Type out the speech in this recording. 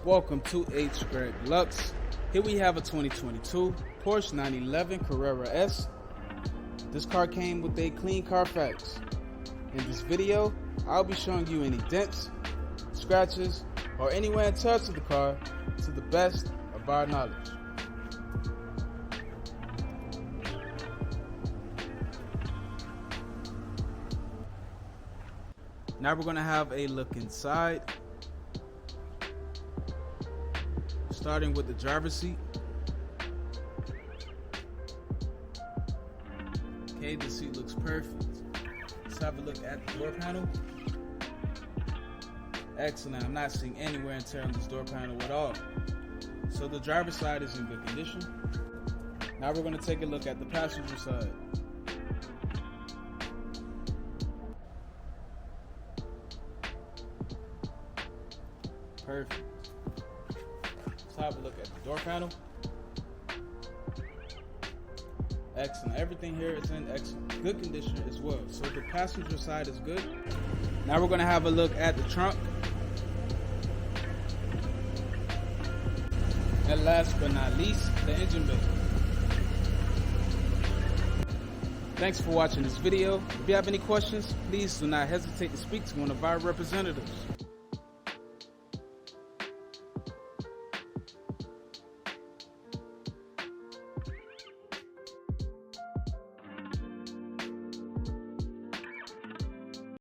Welcome to Hgreglux. Here we have a 2022 Porsche 911 Carrera S. This car came with a clean Carfax. In this video, I'll be showing you any dents, scratches, or any wear and tear to the car to the best of our knowledge. Now we're going to have a look inside. Starting with the driver's seat. Okay, the seat looks perfect. Let's have a look at the door panel. Excellent. I'm not seeing any wear and tear on this door panel at all. So the driver's side is in good condition. Now we're going to take a look at the passenger side. Perfect. Let's have a look at the door panel. Excellent. Everything here is in excellent good condition as well. So the passenger side is good. Now we're going to have a look at the trunk. And last but not least, the engine bay. Thanks for watching this video. If you have any questions, please do not hesitate to speak to one of our representatives.